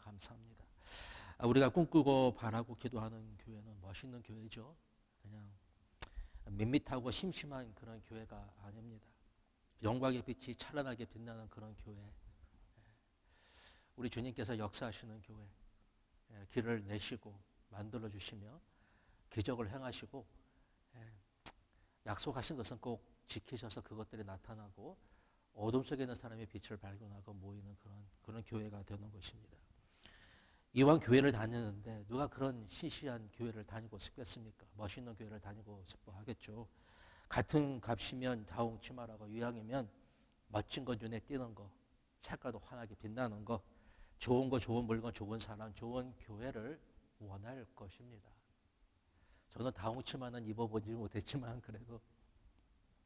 감사합니다. 우리가 꿈꾸고 바라고 기도하는 교회는 멋있는 교회죠. 그냥 밋밋하고 심심한 그런 교회가 아닙니다. 영광의 빛이 찬란하게 빛나는 그런 교회. 우리 주님께서 역사하시는 교회. 길을 내시고 만들어 주시며 기적을 행하시고 약속하신 것은 꼭 지키셔서 그것들이 나타나고 어둠 속에 있는 사람의 빛을 발견하고 모이는 그런 교회가 되는 것입니다. 이왕 교회를 다니는데 누가 그런 시시한 교회를 다니고 싶겠습니까? 멋있는 교회를 다니고 싶어 하겠죠. 같은 값이면 다홍 치마라고, 유양이면 멋진 거, 눈에 띄는 거, 색깔도 환하게 빛나는 거, 좋은 거, 좋은 물건, 좋은 사람, 좋은 교회를 원할 것입니다. 저는 다홍 치마는 입어보지 못했지만 그래도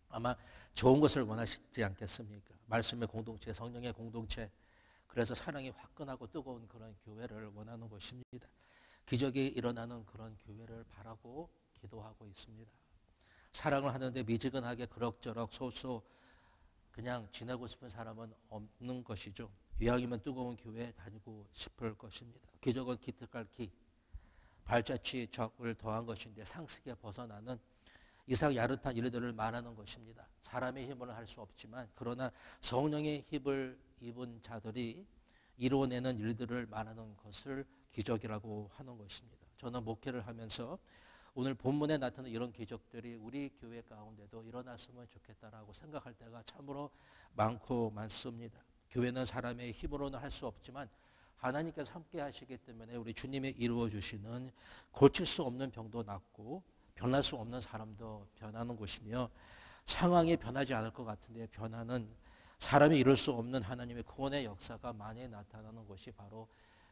아마 좋은 것을 원하시지 않겠습니까? 말씀의 공동체, 성령의 공동체, 그래서 사랑이 화끈하고 뜨거운 그런 교회를 원하는 것입니다. 기적이 일어나는 그런 교회를 바라고 기도하고 있습니다. 사랑을 하는데 미지근하게 그럭저럭 소소 그냥 지내고 싶은 사람은 없는 것이죠. 이왕이면 뜨거운 교회에 다니고 싶을 것입니다. 기적은 기특할 기, 발자취 적을 더한 것인데 상식에 벗어나는 이상 야릇한 일들을 말하는 것입니다. 사람의 힘으로는 할 수 없지만 그러나 성령의 힘을 입은 자들이 이루어내는 일들을 말하는 것을 기적이라고 하는 것입니다. 저는 목회를 하면서 오늘 본문에 나타나는 이런 기적들이 우리 교회 가운데도 일어났으면 좋겠다라고 생각할 때가 참으로 많고 많습니다. 교회는 사람의 힘으로는 할 수 없지만 하나님께서 함께 하시기 때문에 우리 주님이 이루어 주시는 고칠 수 없는 병도 낫고 변할 수 없는 사람도 변하는 곳이며 상황이 변하지 않을 것 같은데 변하는 사람이 이룰 수 없는 하나님의 구원의 역사가 많이 나타나는 곳이 바로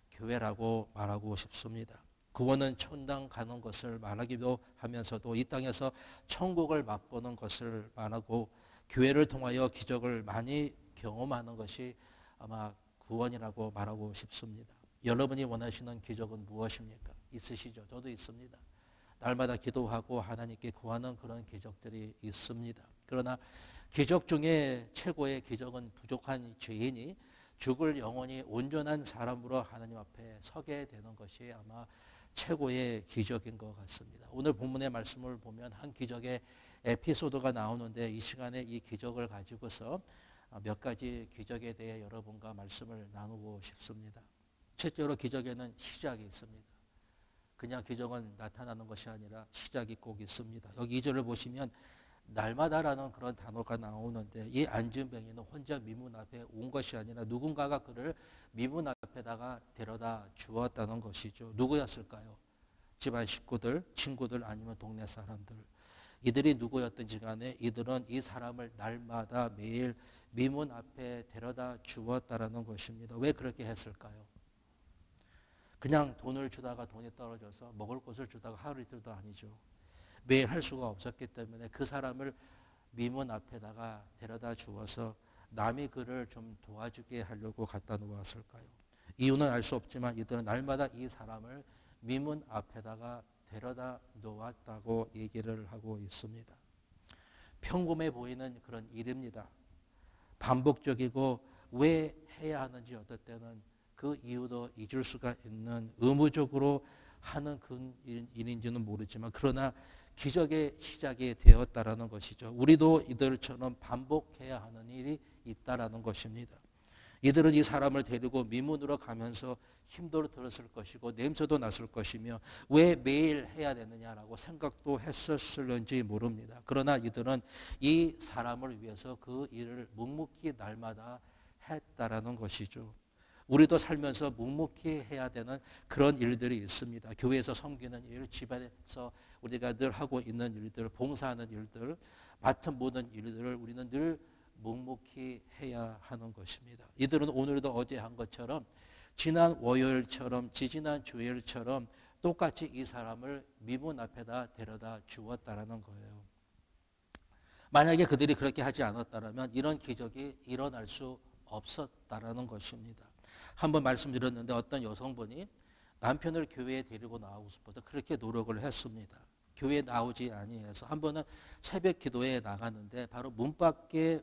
교회라고 말하고 싶습니다. 구원은 천당 가는 것을 말하기도 하면서도 이 땅에서 천국을 맛보는 것을 말하고 교회를 통하여 기적을 많이 경험하는 것이 아마 구원이라고 말하고 싶습니다. 여러분이 원하시는 기적은 무엇입니까? 있으시죠? 저도 있습니다. 날마다 기도하고 하나님께 구하는 그런 기적들이 있습니다. 그러나 기적 중에 최고의 기적은 부족한 죄인이 죽을 영원히 온전한 사람으로 하나님 앞에 서게 되는 것이 아마 최고의 기적인 것 같습니다. 오늘 본문의 말씀을 보면 한 기적의 에피소드가 나오는데 이 시간에 이 기적을 가지고서 몇 가지 기적에 대해 여러분과 말씀을 나누고 싶습니다. 첫째로 기적에는 시작이 있습니다. 그냥 기적은 나타나는 것이 아니라 시작이 꼭 있습니다. 여기 2절을 보시면 날마다라는 그런 단어가 나오는데 이 앉은 병인은 혼자 미문 앞에 온 것이 아니라 누군가가 그를 미문 앞에다가 데려다 주었다는 것이죠. 누구였을까요? 집안 식구들, 친구들 아니면 동네 사람들. 이들이 누구였든지 간에 이들은 이 사람을 날마다 매일 미문 앞에 데려다 주었다라는 것입니다. 왜 그렇게 했을까요? 그냥 돈을 주다가 돈이 떨어져서 먹을 것을 주다가 하루 이틀도 아니죠. 매일 할 수가 없었기 때문에 그 사람을 미문 앞에다가 데려다 주어서 남이 그를 좀 도와주게 하려고 갖다 놓았을까요? 이유는 알 수 없지만 이들은 날마다 이 사람을 미문 앞에다가 데려다 놓았다고 얘기를 하고 있습니다. 평범해 보이는 그런 일입니다. 반복적이고 왜 해야 하는지 어떨 때는 그 이유도 잊을 수가 있는 의무적으로 하는 그 일인지는 모르지만 그러나 기적의 시작이 되었다라는 것이죠. 우리도 이들처럼 반복해야 하는 일이 있다라는 것입니다. 이들은 이 사람을 데리고 미문으로 가면서 힘도 들었을 것이고 냄새도 났을 것이며 왜 매일 해야 되느냐라고 생각도 했었을는지 모릅니다. 그러나 이들은 이 사람을 위해서 그 일을 묵묵히 날마다 했다라는 것이죠. 우리도 살면서 묵묵히 해야 되는 그런 일들이 있습니다. 교회에서 섬기는 일, 집안에서 우리가 늘 하고 있는 일들, 봉사하는 일들, 맡은 모든 일들을 우리는 늘 묵묵히 해야 하는 것입니다. 이들은 오늘도 어제 한 것처럼 지난 월요일처럼 지지난 주일처럼 똑같이 이 사람을 미문 앞에다 데려다 주었다라는 거예요. 만약에 그들이 그렇게 하지 않았다면 이런 기적이 일어날 수 없었다라는 것입니다. 한번 말씀드렸는데 어떤 여성분이 남편을 교회에 데리고 나오고 싶어서 그렇게 노력을 했습니다. 교회에 나오지 아니해서 한 번은 새벽 기도에 나갔는데 바로 문 밖에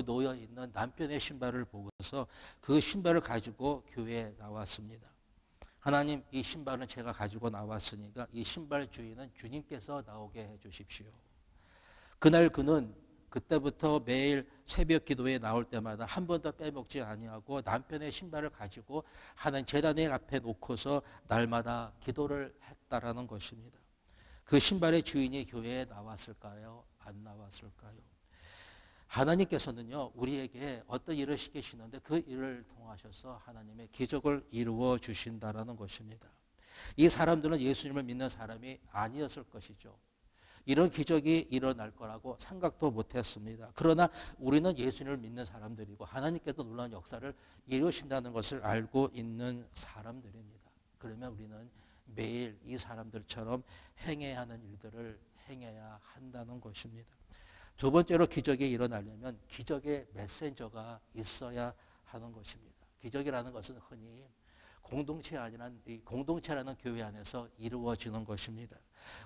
놓여 있는 남편의 신발을 보고서 그 신발을 가지고 교회에 나왔습니다. 하나님, 이 신발은 제가 가지고 나왔으니까 이 신발 주인은 주님께서 나오게 해 주십시오. 그날 그는 그때부터 매일 새벽 기도에 나올 때마다 한 번도 빼먹지 아니하고 남편의 신발을 가지고 하나님 제단 앞에 놓고서 날마다 기도를 했다라는 것입니다. 그 신발의 주인이 교회에 나왔을까요? 안 나왔을까요? 하나님께서는요, 우리에게 어떤 일을 시키시는데 그 일을 통하셔서 하나님의 기적을 이루어 주신다라는 것입니다. 이 사람들은 예수님을 믿는 사람이 아니었을 것이죠. 이런 기적이 일어날 거라고 생각도 못했습니다. 그러나 우리는 예수님을 믿는 사람들이고 하나님께서 놀라운 역사를 이루신다는 것을 알고 있는 사람들입니다. 그러면 우리는 매일 이 사람들처럼 행해야 하는 일들을 행해야 한다는 것입니다. 두 번째로 기적이 일어나려면 기적의 메신저가 있어야 하는 것입니다. 기적이라는 것은 흔히 공동체라는 교회 안에서 이루어지는 것입니다.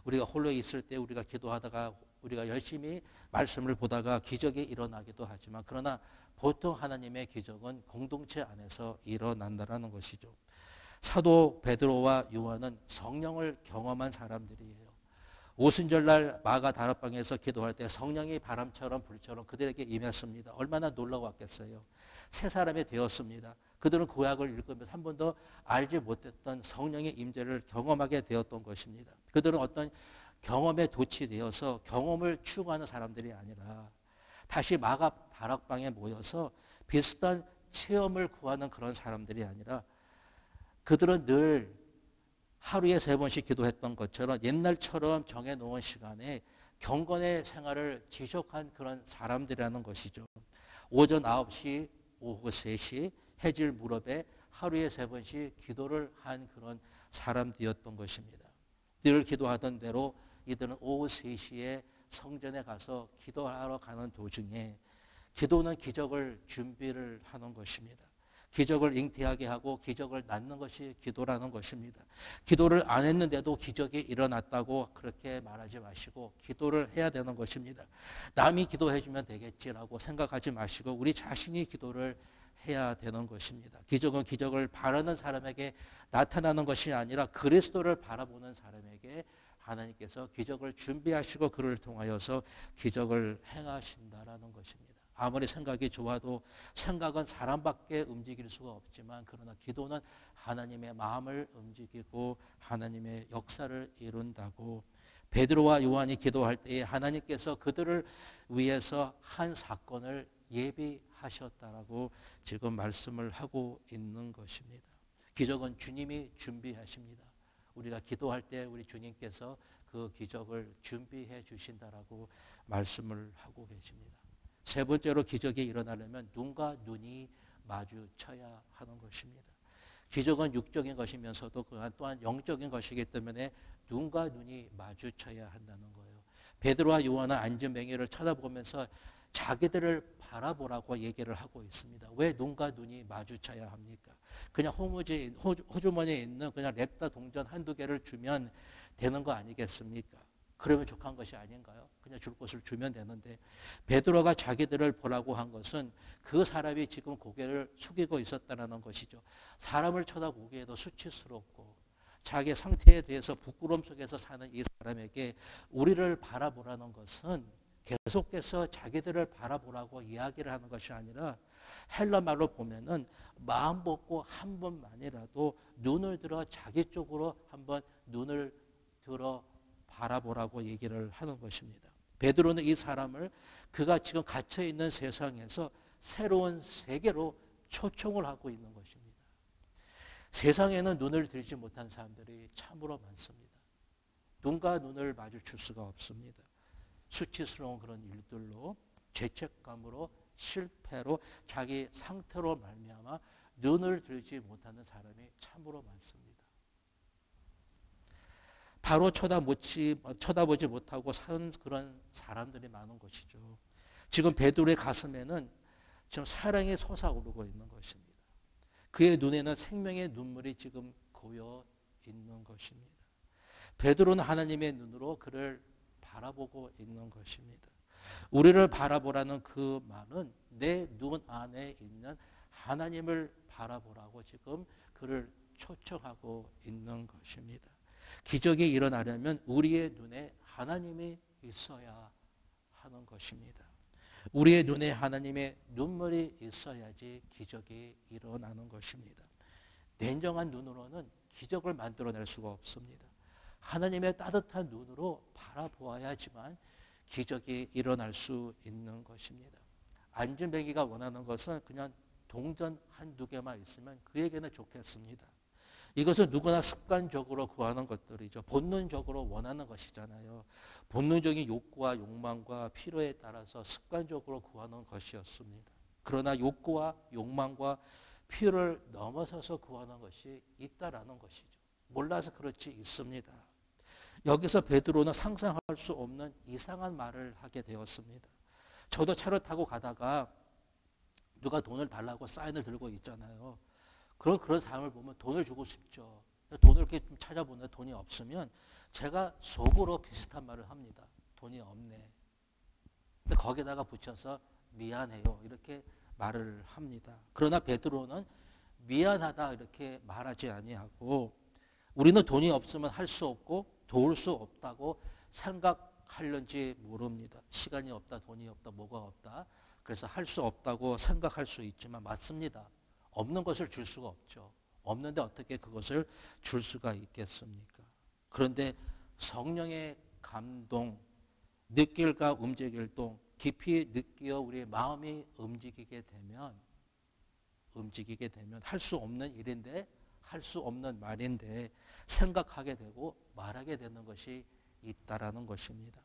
우리가 홀로 있을 때 우리가 기도하다가 우리가 열심히 말씀을 보다가 기적이 일어나기도 하지만 그러나 보통 하나님의 기적은 공동체 안에서 일어난다는 것이죠. 사도 베드로와 요한은 성령을 경험한 사람들이에요. 오순절날 마가 다락방에서 기도할 때 성령이 바람처럼 불처럼 그들에게 임했습니다. 얼마나 놀라웠겠어요. 새 사람이 되었습니다. 그들은 구약을 읽으면서 한 번도 알지 못했던 성령의 임재를 경험하게 되었던 것입니다. 그들은 어떤 경험에 도취되어서 경험을 추구하는 사람들이 아니라 다시 마가 다락방에 모여서 비슷한 체험을 구하는 그런 사람들이 아니라 그들은 늘 하루에 3번씩 기도했던 것처럼 옛날처럼 정해놓은 시간에 경건의 생활을 지속한 그런 사람들이라는 것이죠. 오전 9시, 오후 3시, 해질 무렵에 하루에 3번씩 기도를 한 그런 사람들이었던 것입니다. 늘 기도하던 대로 이들은 오후 3시에 성전에 가서 기도하러 가는 도중에 기도는 기적을 준비를 하는 것입니다. 기적을 잉태하게 하고 기적을 낳는 것이 기도라는 것입니다. 기도를 안 했는데도 기적이 일어났다고 그렇게 말하지 마시고 기도를 해야 되는 것입니다. 남이 기도해 주면 되겠지라고 생각하지 마시고 우리 자신이 기도를 해야 되는 것입니다. 기적은 기적을 바라는 사람에게 나타나는 것이 아니라 그리스도를 바라보는 사람에게 하나님께서 기적을 준비하시고 그를 통하여서 기적을 행하신다라는 것입니다. 아무리 생각이 좋아도 생각은 사람밖에 움직일 수가 없지만 그러나 기도는 하나님의 마음을 움직이고 하나님의 역사를 이룬다고 베드로와 요한이 기도할 때에 하나님께서 그들을 위해서 한 사건을 예비하셨다라고 지금 말씀을 하고 있는 것입니다. 기적은 주님이 준비하십니다. 우리가 기도할 때 우리 주님께서 그 기적을 준비해 주신다라고 말씀을 하고 계십니다. 세 번째로 기적이 일어나려면 눈과 눈이 마주쳐야 하는 것입니다. 기적은 육적인 것이면서도 또한 영적인 것이기 때문에 눈과 눈이 마주쳐야 한다는 거예요. 베드로와 요한은 앉은 맹위를 쳐다보면서 자기들을 바라보라고 얘기를 하고 있습니다. 왜 눈과 눈이 마주쳐야 합니까? 그냥 호주머니에 있는 그냥 랩다 동전 한두 개를 주면 되는 거 아니겠습니까? 그러면 족한 것이 아닌가요? 그냥 줄 것을 주면 되는데 베드로가 자기들을 보라고 한 것은 그 사람이 지금 고개를 숙이고 있었다는 것이죠. 사람을 쳐다보기에도 수치스럽고 자기 상태에 대해서 부끄러움 속에서 사는 이 사람에게 우리를 바라보라는 것은 계속해서 자기들을 바라보라고 이야기를 하는 것이 아니라 헬라 말로 보면은 마음 먹고 한 번만이라도 눈을 들어 자기 쪽으로 한번 눈을 들어 바라보라고 얘기를 하는 것입니다. 베드로는 이 사람을 그가 지금 갇혀 있는 세상에서 새로운 세계로 초청을 하고 있는 것입니다. 세상에는 눈을 들지 못한 사람들이 참으로 많습니다. 눈과 눈을 마주칠 수가 없습니다. 수치스러운 그런 일들로 죄책감으로 실패로 자기 상태로 말미암아 눈을 들지 못하는 사람이 참으로 많습니다. 바로 쳐다보지 못하고 사는 그런 사람들이 많은 것이죠. 지금 베드로의 가슴에는 지금 사랑이 솟아오르고 있는 것입니다. 그의 눈에는 생명의 눈물이 지금 고여 있는 것입니다. 베드로는 하나님의 눈으로 그를 바라보고 있는 것입니다. 우리를 바라보라는 그 말은 내 눈 안에 있는 하나님을 바라보라고 지금 그를 초청하고 있는 것입니다. 기적이 일어나려면 우리의 눈에 하나님이 있어야 하는 것입니다. 우리의 눈에 하나님의 눈물이 있어야지 기적이 일어나는 것입니다. 냉정한 눈으로는 기적을 만들어낼 수가 없습니다. 하나님의 따뜻한 눈으로 바라보아야지만 기적이 일어날 수 있는 것입니다. 안진뱅이가 원하는 것은 그냥 동전 한두 개만 있으면 그에게는 좋겠습니다. 이것은 누구나 습관적으로 구하는 것들이죠. 본능적으로 원하는 것이잖아요. 본능적인 욕구와 욕망과 필요에 따라서 습관적으로 구하는 것이었습니다. 그러나 욕구와 욕망과 필요를 넘어서서 구하는 것이 있다라는 것이죠. 몰라서 그렇지 있습니다. 여기서 베드로는 상상할 수 없는 이상한 말을 하게 되었습니다. 저도 차를 타고 가다가 누가 돈을 달라고 사인을 들고 있잖아요. 그런 사람을 보면 돈을 주고 싶죠. 돈을 이렇게 좀 찾아보는데 돈이 없으면 제가 속으로 비슷한 말을 합니다. 돈이 없네. 근데 거기다가 붙여서 미안해요. 이렇게 말을 합니다. 그러나 베드로는 미안하다 이렇게 말하지 아니하고 우리는 돈이 없으면 할 수 없고 도울 수 없다고 생각하려는지 모릅니다. 시간이 없다, 돈이 없다, 뭐가 없다. 그래서 할 수 없다고 생각할 수 있지만 맞습니다. 없는 것을 줄 수가 없죠. 없는데 어떻게 그것을 줄 수가 있겠습니까? 그런데 성령의 감동, 느낄과 움직일 동, 깊이 느끼어 우리의 마음이 움직이게 되면 할 수 없는 일인데 할 수 없는 말인데 생각하게 되고 말하게 되는 것이 있다라는 것입니다.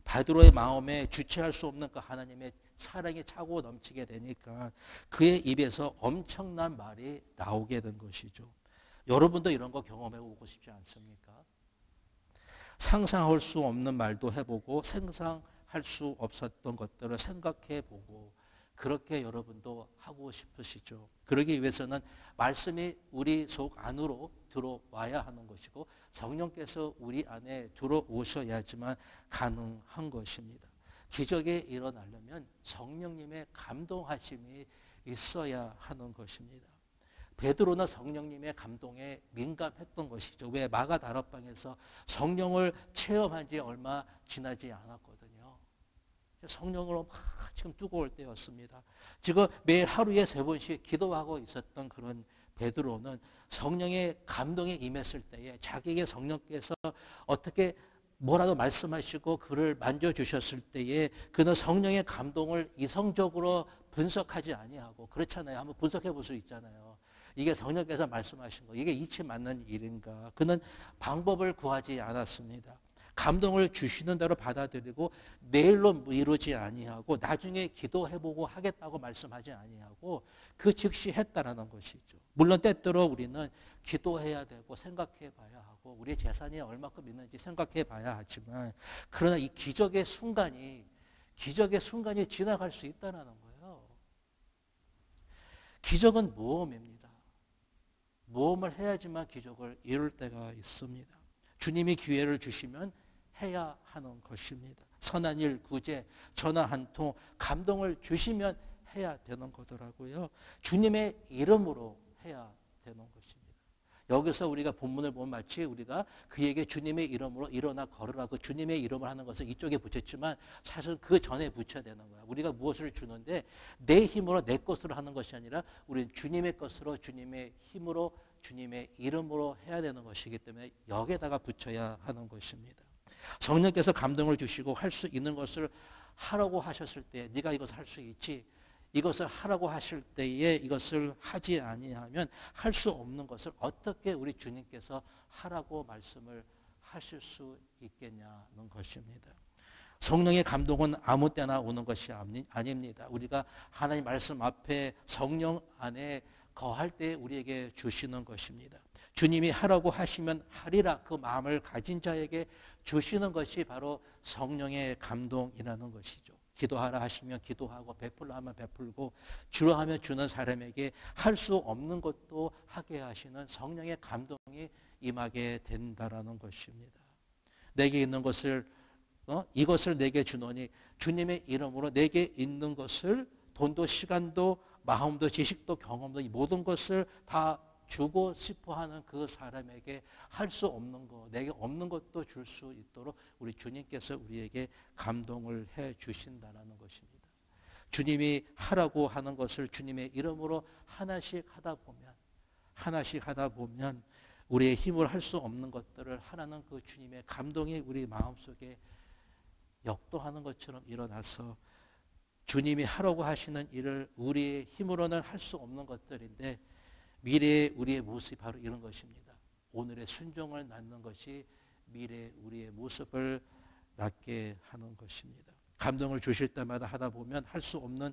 베드로의 마음에 주체할 수 없는 그 하나님의 사랑이 차고 넘치게 되니까 그의 입에서 엄청난 말이 나오게 된 것이죠. 여러분도 이런 거 경험해 보고 싶지 않습니까? 상상할 수 없는 말도 해보고 상상할 수 없었던 것들을 생각해 보고 그렇게 여러분도 하고 싶으시죠. 그러기 위해서는 말씀이 우리 속 안으로 들어와야 하는 것이고 성령께서 우리 안에 들어오셔야지만 가능한 것입니다. 기적이 일어나려면 성령님의 감동하심이 있어야 하는 것입니다. 베드로는 성령님의 감동에 민감했던 것이죠. 왜? 마가 다락방에서 성령을 체험한 지 얼마 지나지 않았거든요. 성령으로 막 지금 뜨거울 때였습니다. 지금 매일 하루에 3번씩 기도하고 있었던 그런 베드로는 성령의 감동에 임했을 때에 자기에게 성령께서 어떻게 뭐라도 말씀하시고 그를 만져주셨을 때에 그는 성령의 감동을 이성적으로 분석하지 아니하고 그렇잖아요. 한번 분석해 볼 수 있잖아요. 이게 성령께서 말씀하신 거, 이게 이치 맞는 일인가. 그는 방법을 구하지 않았습니다. 감동을 주시는 대로 받아들이고 내일로 미루지 아니하고 나중에 기도해보고 하겠다고 말씀하지 아니하고 그 즉시 했다라는 것이죠. 물론 때때로 우리는 기도해야 되고 생각해 봐야 하고 우리의 재산이 얼마큼 있는지 생각해 봐야 하지만 그러나 이 기적의 순간이 지나갈 수 있다는 거예요. 기적은 모험입니다. 모험을 해야지만 기적을 이룰 때가 있습니다. 주님이 기회를 주시면 해야 하는 것입니다. 선한 일, 구제, 전화 한 통, 감동을 주시면 해야 되는 거더라고요. 주님의 이름으로 해야 되는 것입니다. 여기서 우리가 본문을 보면 마치 우리가 그에게 주님의 이름으로 일어나 걸으라 그 주님의 이름을 하는 것을 이쪽에 붙였지만 사실 그 전에 붙여야 되는 거야. 우리가 무엇을 주는데 내 힘으로 내 것으로 하는 것이 아니라 우리는 주님의 것으로 주님의 힘으로 주님의 이름으로 해야 되는 것이기 때문에 여기에다가 붙여야 하는 것입니다. 성령께서 감동을 주시고 할 수 있는 것을 하라고 하셨을 때 네가 이것을 할 수 있지 이것을 하라고 하실 때에 이것을 하지 아니하면 할 수 없는 것을 어떻게 우리 주님께서 하라고 말씀을 하실 수 있겠냐는 것입니다. 성령의 감동은 아무 때나 오는 것이 아닙니다. 우리가 하나님 말씀 앞에 성령 안에 거할 때 우리에게 주시는 것입니다. 주님이 하라고 하시면 하리라 그 마음을 가진 자에게 주시는 것이 바로 성령의 감동이라는 것이죠. 기도하라 하시면 기도하고 베풀라 하면 베풀고 주라 하면 주는 사람에게 할 수 없는 것도 하게 하시는 성령의 감동이 임하게 된다라는 것입니다. 내게 있는 것을 이것을 내게 주노니 주님의 이름으로 내게 있는 것을 돈도 시간도 마음도 지식도 경험도 이 모든 것을 다 주고 싶어 하는 그 사람에게 할 수 없는 것, 내게 없는 것도 줄 수 있도록 우리 주님께서 우리에게 감동을 해 주신다는 것입니다. 주님이 하라고 하는 것을 주님의 이름으로 하나씩 하다 보면 우리의 힘으로 할 수 없는 것들을 하나는 그 주님의 감동이 우리 마음속에 역도하는 것처럼 일어나서 주님이 하라고 하시는 일을 우리의 힘으로는 할 수 없는 것들인데 미래의 우리의 모습이 바로 이런 것입니다. 오늘의 순종을 낳는 것이 미래의 우리의 모습을 낳게 하는 것입니다. 감동을 주실 때마다 하다 보면 할 수 없는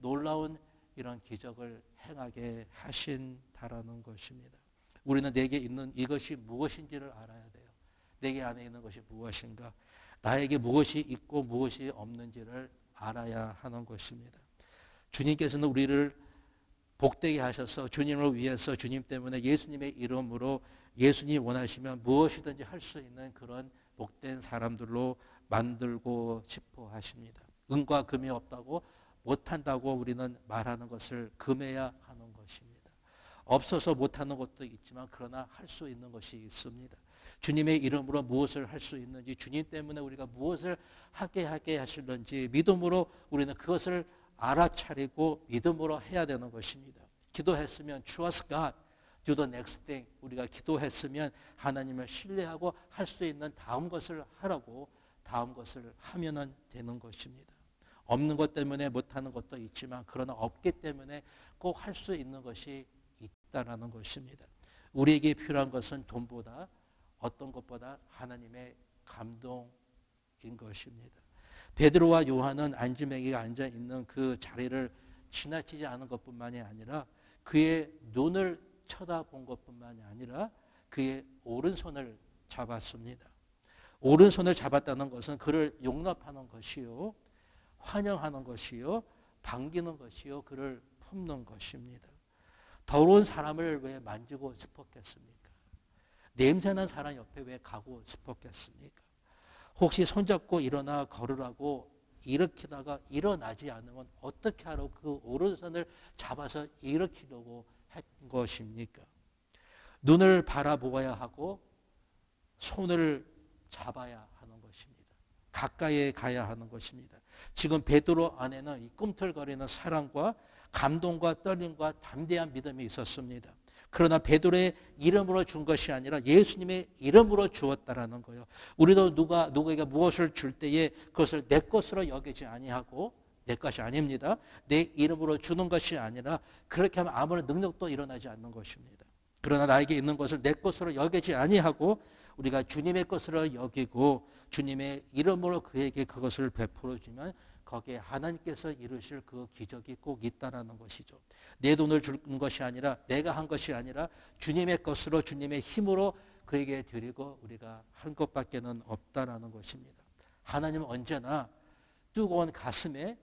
놀라운 이런 기적을 행하게 하신다라는 것입니다. 우리는 내게 있는 이것이 무엇인지를 알아야 돼요. 내게 안에 있는 것이 무엇인가? 나에게 무엇이 있고 무엇이 없는지를 알아야 하는 것입니다. 주님께서는 우리를 복되게 하셔서 주님을 위해서 주님 때문에 예수님의 이름으로 예수님이 원하시면 무엇이든지 할 수 있는 그런 복된 사람들로 만들고 싶어 하십니다. 은과 금이 없다고 못한다고 우리는 말하는 것을 금해야 하는 것입니다. 없어서 못하는 것도 있지만 그러나 할 수 있는 것이 있습니다. 주님의 이름으로 무엇을 할 수 있는지, 주님 때문에 우리가 무엇을 하게 하실는지 믿음으로 우리는 그것을 알아차리고 믿음으로 해야 되는 것입니다. 기도했으면 trust God, do the next thing. 우리가 기도했으면 하나님을 신뢰하고 할 수 있는 다음 것을 하라고 다음 것을 하면 되는 것입니다. 없는 것 때문에 못하는 것도 있지만 그러나 없기 때문에 꼭 할 수 있는 것이 있다라는 것입니다. 우리에게 필요한 것은 돈보다 어떤 것보다 하나님의 감동인 것입니다. 베드로와 요한은 안지mä기가 앉아있는 그 자리를 지나치지 않은 것뿐만이 아니라 그의 눈을 쳐다본 것뿐만이 아니라 그의 오른손을 잡았습니다. 오른손을 잡았다는 것은 그를 용납하는 것이요, 환영하는 것이요, 반기는 것이요, 그를 품는 것입니다. 더러운 사람을 왜 만지고 싶었겠습니까? 냄새난 사람 옆에 왜 가고 싶었겠습니까? 혹시 손잡고 일어나 걸으라고 일으키다가 일어나지 않으면 어떻게 하라고 그 오른손을 잡아서 일으키려고 한 것입니까? 눈을 바라보아야 하고 손을 잡아야 하는 것입니다. 가까이에 가야 하는 것입니다. 지금 베드로 안에는 이 꿈틀거리는 사랑과 감동과 떨림과 담대한 믿음이 있었습니다. 그러나 베드로의 이름으로 준 것이 아니라 예수님의 이름으로 주었다라는 거예요. 우리도 누구에게 무엇을 줄 때에 그것을 내 것으로 여기지 아니하고, 내 것이 아닙니다. 내 이름으로 주는 것이 아니라 그렇게 하면 아무런 능력도 일어나지 않는 것입니다. 그러나 나에게 있는 것을 내 것으로 여기지 아니하고 우리가 주님의 것으로 여기고 주님의 이름으로 그에게 그것을 베풀어 주면 거기에 하나님께서 이루실 그 기적이 꼭 있다라는 것이죠. 내 돈을 준 것이 아니라 내가 한 것이 아니라 주님의 것으로 주님의 힘으로 그에게 드리고 우리가 한 것밖에는 없다라는 것입니다. 하나님은 언제나 뜨거운 가슴에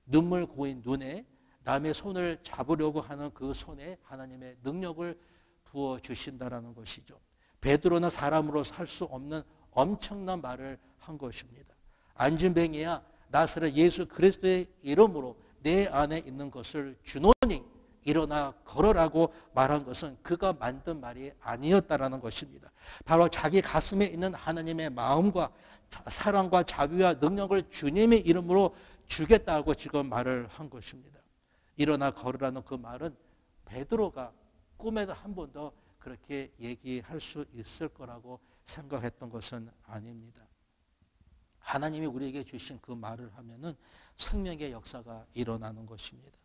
눈물 고인 눈에 남의 손을 잡으려고 하는 그 손에 하나님의 능력을 부어주신다라는 것이죠. 베드로는 사람으로 살 수 없는 엄청난 말을 한 것입니다. 안진뱅이야 나사렛 예수 그리스도의 이름으로 내 안에 있는 것을 주노니 일어나 걸어라고 말한 것은 그가 만든 말이 아니었다라는 것입니다. 바로 자기 가슴에 있는 하나님의 마음과 사랑과 자비와 능력을 주님의 이름으로 주겠다고 지금 말을 한 것입니다. 일어나 걸으라는 그 말은 베드로가 꿈에도 한 번도 그렇게 얘기할 수 있을 거라고 생각했던 것은 아닙니다. 하나님이 우리에게 주신 그 말을 하면은 생명의 역사가 일어나는 것입니다.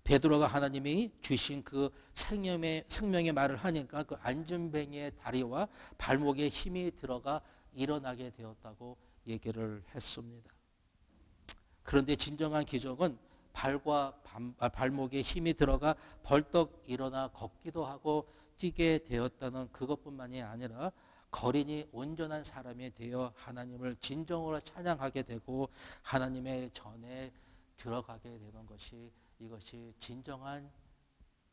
베드로가 하나님이 주신 그 생명의 말을 하니까 그 안진뱅이의 다리와 발목에 힘이 들어가 일어나게 되었다고 얘기를 했습니다. 그런데 진정한 기적은 발과 발목에 힘이 들어가 벌떡 일어나 걷기도 하고 뛰게 되었다는 그것뿐만이 아니라 거린이 온전한 사람이 되어 하나님을 진정으로 찬양하게 되고 하나님의 전에 들어가게 되는 것이 이것이 진정한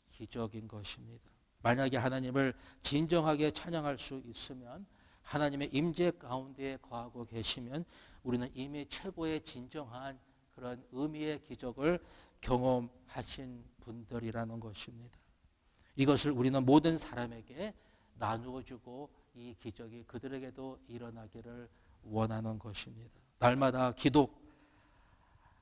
기적인 것입니다. 만약에 하나님을 진정하게 찬양할 수 있으면 하나님의 임재 가운데 거하고 계시면 우리는 이미 최고의 진정한 그런 의미의 기적을 경험하신 분들이라는 것입니다. 이것을 우리는 모든 사람에게 나누어 주고 이 기적이 그들에게도 일어나기를 원하는 것입니다. 날마다 기도,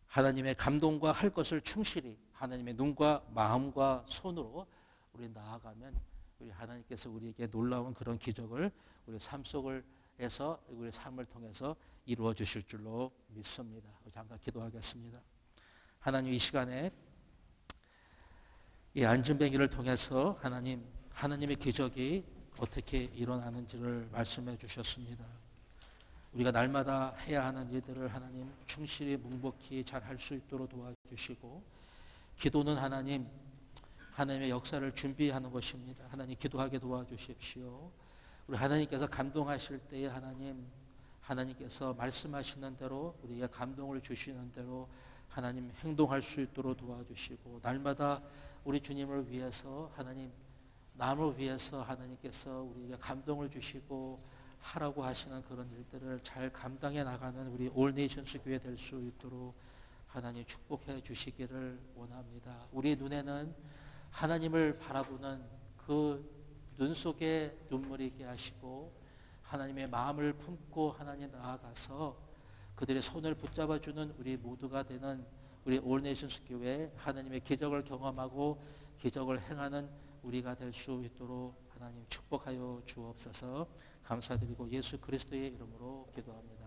하나님의 감동과 할 것을 충실히 하나님의 눈과 마음과 손으로 우리 나아가면 우리 하나님께서 우리에게 놀라운 그런 기적을 우리 삶 속에서 우리 삶을 통해서 이루어 주실 줄로 믿습니다. 잠깐 기도하겠습니다. 하나님, 이 시간에 이 안진뱅이를 통해서 하나님의 기적이 어떻게 일어나는지를 말씀해 주셨습니다. 우리가 날마다 해야 하는 일들을 하나님 충실히 묵묵히 잘 할 수 있도록 도와주시고, 기도는 하나님의 역사를 준비하는 것입니다. 하나님, 기도하게 도와주십시오. 우리 하나님께서 감동하실 때에 하나님께서 말씀하시는 대로 우리에게 감동을 주시는 대로 하나님 행동할 수 있도록 도와주시고, 날마다 우리 주님을 위해서 남을 위해서 하나님께서 우리에게 감동을 주시고 하라고 하시는 그런 일들을 잘 감당해 나가는 우리 올 네이션스 교회 될 수 있도록 하나님 축복해 주시기를 원합니다. 우리 눈에는 하나님을 바라보는 그 눈 속에 눈물이 있게 하시고, 하나님의 마음을 품고 하나님 나아가서 그들의 손을 붙잡아주는 우리 모두가 되는 우리 올 네이션스 교회, 하나님의 기적을 경험하고 기적을 행하는 우리가 될 수 있도록 하나님 축복하여 주옵소서. 감사드리고 예수 그리스도의 이름으로 기도합니다.